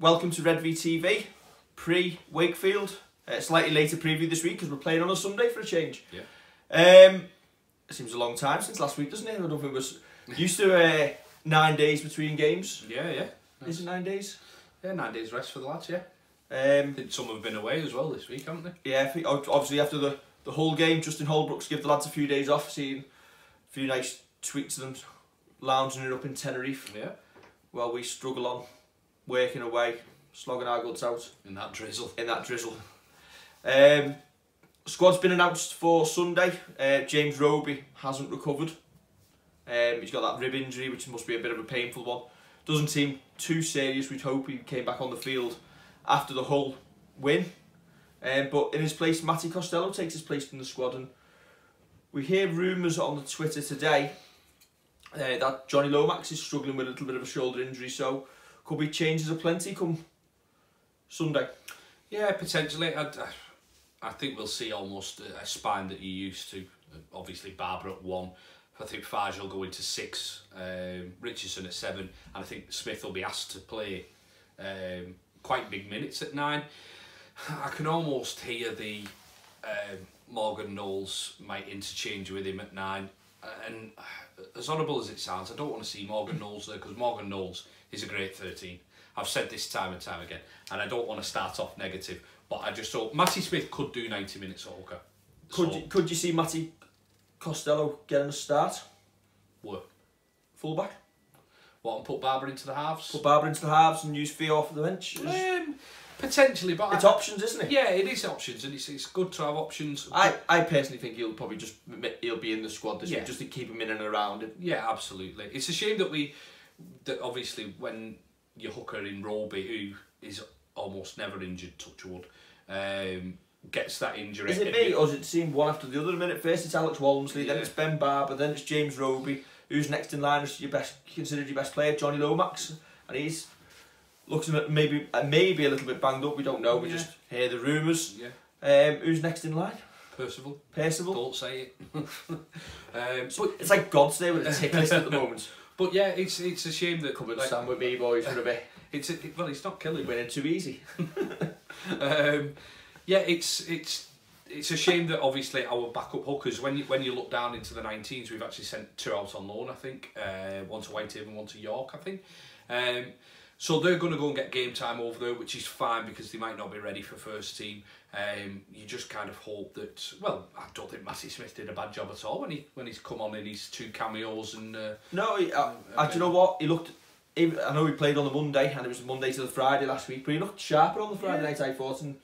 welcome to Redvee TV, pre-Wakefield. Slightly later preview this week because we're playing on a Sunday for a change. Yeah. It seems a long time since last week, doesn't it? I don't know if it was used to 9 days between games. Yeah. Is it 9 days? Yeah, 9 days rest for the lads, yeah. I think some have been away as well this week, haven't they? Yeah, I think obviously after the whole game, Justin Holbrook's give the lads a few days off, seeing a few nice tweets of them lounging it up in Tenerife. Yeah. While we struggle on, working away, slogging our guts out. In that drizzle. Squad's been announced for Sunday. James Redvee hasn't recovered. He's got that rib injury, which must be a bit of a painful one. Doesn't seem too serious. We'd hope he came back on the field after the Hull win. But in his place, Matty Costello takes his place in the squad. And we hear rumours on the Twitter today that Johnny Lomax is struggling with a little bit of a shoulder injury, so could be changes aplenty come Sunday. Yeah, potentially. I think we'll see almost a spine that you're used to. Obviously, Barber at 1. I think Farge will go into 6. Richardson at 7, and I think Smith will be asked to play quite big minutes at 9. I can almost hear the Morgan Knowles might interchange with him at 9. And as horrible as it sounds, I don't want to see Morgan Knowles there because Morgan Knowles is a great 13. I've said this time and time again, and I don't want to start off negative, but I just thought Matty Smith could do 90 minutes at hooker. Could you see Matty Costello getting a start? Work. Fullback? What, and put Barber into the halves? Put Barber into the halves and use Theo off the bench? Potentially, but it's options, isn't it? Yeah, it is options, and it's good to have options. I personally think he'll probably he'll be in the squad this week just to keep him in and around him. Yeah, absolutely. It's a shame that obviously when your hooker in Roby, who is almost never injured, touch wood, gets that injury. Is it me, or does it seem one after the other? A minute first it's Alex Walmsley, then it's Ben Barber, then it's James Redvee. Who's next in line as considered your best player? Johnny Lomax, and he's looks maybe a little bit banged up. We don't know. We just hear the rumours. Yeah. Who's next in line? Percival. Don't say it. So it's like God's day with a tick list at the moment. But yeah, it's a shame that come and stand with me, boys, for a bit. Well, it's not killing. Winning too easy. Yeah, it's a shame that obviously our backup hookers, when you look down into the 19s, we've actually sent 2 out on loan, I think. One to Whitehaven and one to York, I think. So they're going to go and get game time over there, which is fine because they might not be ready for first team. You just kind of hope that. Well, I don't think Matty Smith did a bad job at all when he's come on in his 2 cameos and. No, do you know what he looked? I know he played on the Monday, and it was the Monday to the Friday last week, but he looked sharper on the Friday night. I thought, and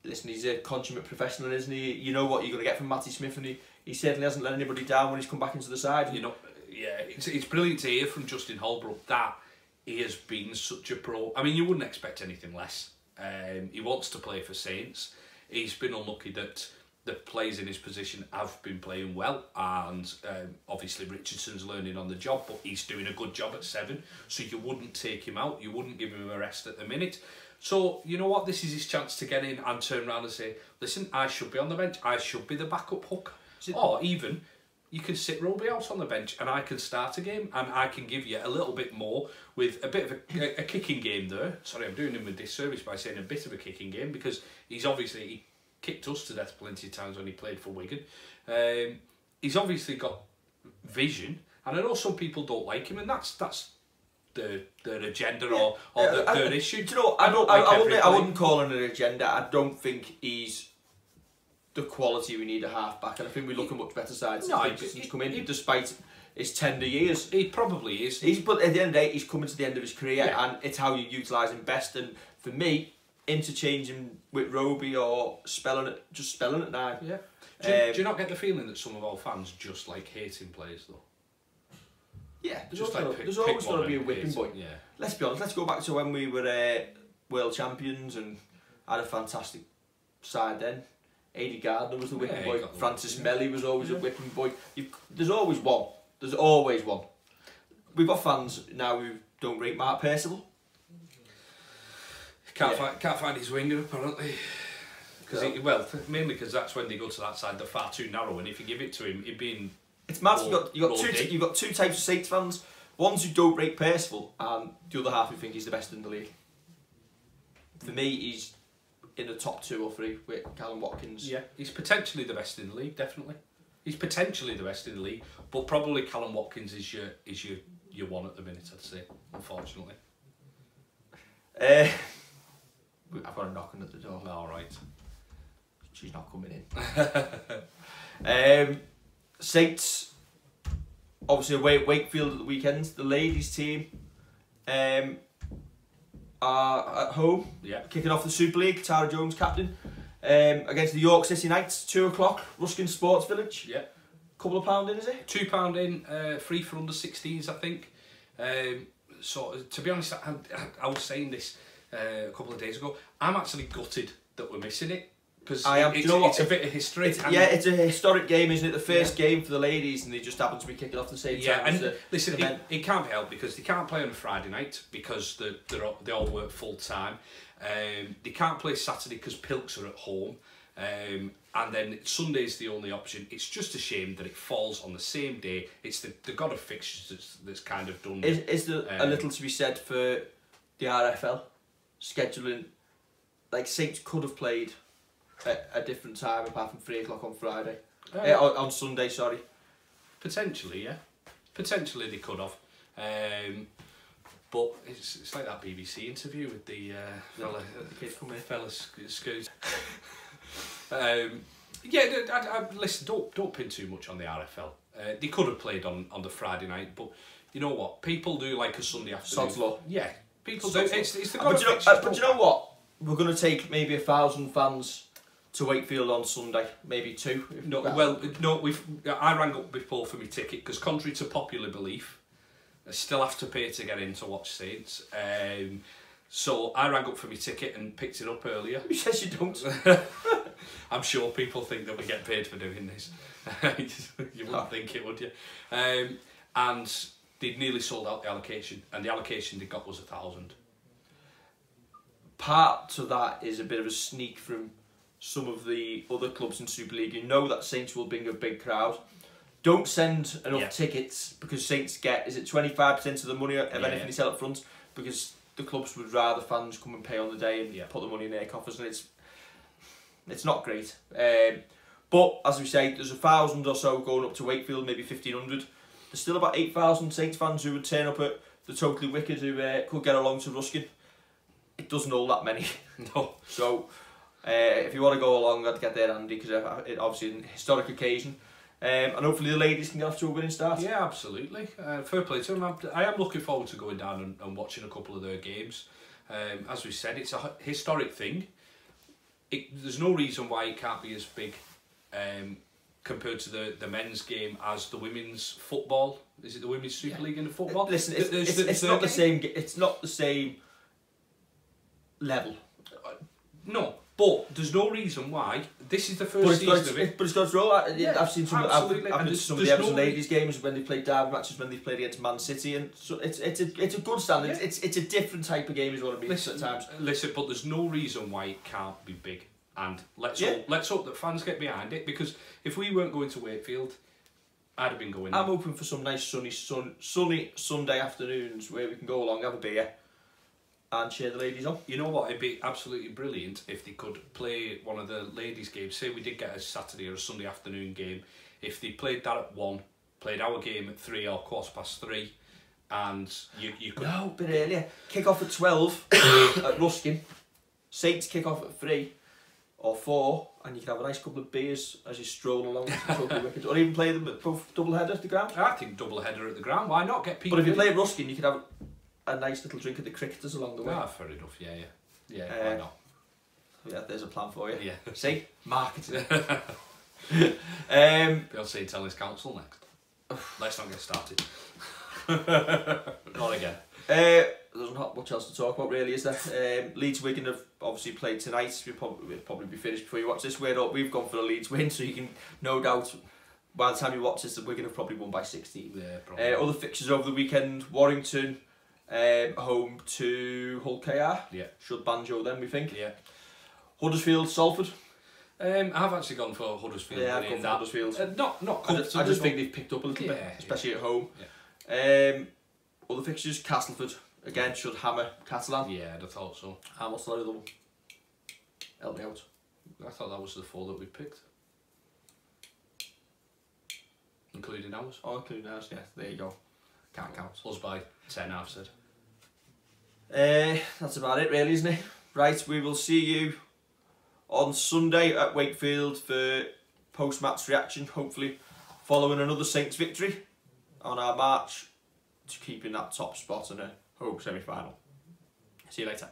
listen, he's a consummate professional, isn't he? You know what you're going to get from Matty Smith, and he certainly hasn't let anybody down when he's come back into the side. You know, yeah, it's brilliant to hear from Justin Holbrook that he has been such a pro. I mean, you wouldn't expect anything less. He wants to play for Saints. He's been unlucky that the players in his position have been playing well, and obviously Richardson's learning on the job, but he's doing a good job at 7, so you wouldn't take him out, you wouldn't give him a rest at the minute. So, you know what, this is his chance to get in and turn around and say, listen, I should be on the bench, I should be the backup hook. Or even, you can sit Roby out on the bench and I can start a game and I can give you a little bit more with a bit of a kicking game there. Sorry, I'm doing him a disservice by saying a bit of a kicking game because he kicked us to death plenty of times when he played for Wigan. He's obviously got vision, and I know some people don't like him, and that's their agenda or their issue. Do you know, I wouldn't call it an agenda. I don't think he's the quality we need a half-back, and I think we look at much better sides since he's come in, despite his tender years. He probably is. But at the end of the day, he's coming to the end of his career, and it's how you utilise him best. And for me, interchanging with Roby or spelling at 9. Yeah. Do you not get the feeling that some of our fans just like hating players though? Yeah, there's always going to be a whipping boy. Yeah. Let's be honest. Let's go back to when we were world champions and had a fantastic side then. Aidy Gardner was the whipping boy. Francis Melly was always a whipping boy. There's always one. There's always one. We've got fans now who don't rate Mark Percival. Can't find his winger apparently. Mainly because that's when they go to that side. They're far too narrow, and if you give it to him, it's mad. You've got two types of Saints fans. Ones who don't rate Percival, and the other half who think he's the best in the league. For me, he's in the top 2 or 3 with Callum Watkins. Yeah, he's potentially the best in the league, definitely. He's potentially the best in the league, but probably Callum Watkins is your one at the minute, I'd say, unfortunately. I've got a knocking at the door. All right. She's not coming in. Saints, obviously away at Wakefield at the weekend. The ladies team are at home, kicking off the Super League. Tara Jones captain, against the York City Knights, 2 o'clock, Ruskin Sports Village. Yeah. Couple of £2 in, is it? £2 in, free for under 16s, I think. So to be honest, I was saying this a couple of days ago. I'm actually gutted that we're missing it, because it's a bit of history. It's a historic game, isn't it? The first game for the ladies, and they just happen to be kicking off the same time. Yeah, and listen, it can't be helped because they can't play on a Friday night because they all work full time. They can't play Saturday because Pilks are at home. And then Sunday's the only option. It's just a shame that it falls on the same day. It's the god of fixtures that's kind of done. Is there a little to be said for the RFL scheduling? Like, Saints could have played at a different time apart from 3 o'clock on Friday. On Sunday, sorry. Potentially, yeah. Potentially they could have. But it's like that BBC interview with the fella Scoot. Listen, don't pin too much on the RFL. They could have played on the Friday night, but you know what? People do like a Sunday afternoon. Sod's law. Yeah, people do. It's the but you know what? We're going to take maybe 1,000 fans to Wakefield on Sunday, maybe 2. I rang up before for my ticket because, contrary to popular belief, I still have to pay to get in to watch Saints. So I rang up for my ticket and picked it up earlier. Who says you don't? I'm sure people think that we get paid for doing this. You wouldn't think it, would you? And they'd nearly sold out the allocation, and the allocation they got was 1,000. Part to that is a bit of a sneak from some of the other clubs in Super League. You know that Saints will bring a big crowd. Don't send enough tickets, because Saints get, is it 25% of the money of anything they sell up front? Because the clubs would rather fans come and pay on the day and put the money in their coffers, and it's not great. But as we say, there's 1,000 or so going up to Wakefield, maybe 1,500. There's still about 8,000 Saints fans who would turn up at the Totally Wicked, who could get along to Ruskin. It doesn't hold that many. No. So if you want to go along, I'd get there, Andy, because it obviously an historic occasion. And hopefully the ladies can get off to a winning start. Yeah, absolutely. Fair play to them. I am looking forward to going down and watching a couple of their games. As we said, it's a historic thing. There's no reason why it can't be as big compared to the men's game as the women's football. Is it the Women's Super League in the football? Listen, it's not the same. It's not the same level. No. But there's no reason why. This is the first season of it. But it's got its role. I've seen some. I've been to some of the Everton ladies games when they played derby matches, when they played against Man City, and so it's a good standard. Yeah. It's a different type of game, is what I mean. At times. Listen, but there's no reason why it can't be big. And let's hope that fans get behind it, because if we weren't going to Wakefield, I'd have been going. I'm hoping for some nice sunny Sunday afternoons where we can go along, have a beer, and cheer the ladies on. You know what? It'd be absolutely brilliant if they could play one of the ladies' games. Say we did get a Saturday or a Sunday afternoon game. If they played that at 1, played our game at 3 or 3:15, and you could... No, a bit earlier. Kick off at 12 at Ruskin. Saints kick off at 3 or 4, and you can have a nice couple of beers as you stroll along to Totally Wicked. Or even play them at both double header at the ground. I think double header at the ground. Why not get people? But if you play at Ruskin, you could have a nice little drink at the Cricketers along the way. Ah, fair enough. Yeah. Why not? Yeah, there's a plan for you. Yeah. See, marketing. They'll say tell his council next. Let's not get started. Not again. There's not much else to talk about, really, is there? Leeds Wigan have obviously played tonight. We'll probably be finished before you watch this. We've gone for a Leeds win, so you can no doubt, by the time you watch this, that Wigan have probably won by 16. Yeah, probably. Other fixtures over the weekend: Warrington home to Hull KR. Yeah. Should banjo them, we think. Yeah. Huddersfield, Salford. I've actually gone for Huddersfield. Yeah, I've gone for Huddersfield. Not comfortably. I just think they've picked up a little bit, especially at home. Yeah. Other fixtures: Castleford again should hammer Catalan. Yeah, I thought so. And what's the other one? Help me out. I thought that was the 4 that we picked. Including ours. Oh, including ours, yeah, there you go. Can't count. Us by 10, I've said. That's about it really, isn't it? Right, we will see you on Sunday at Wakefield for post-match reaction, hopefully following another Saints victory on our march to keeping that top spot in a hope semi-final. See you later.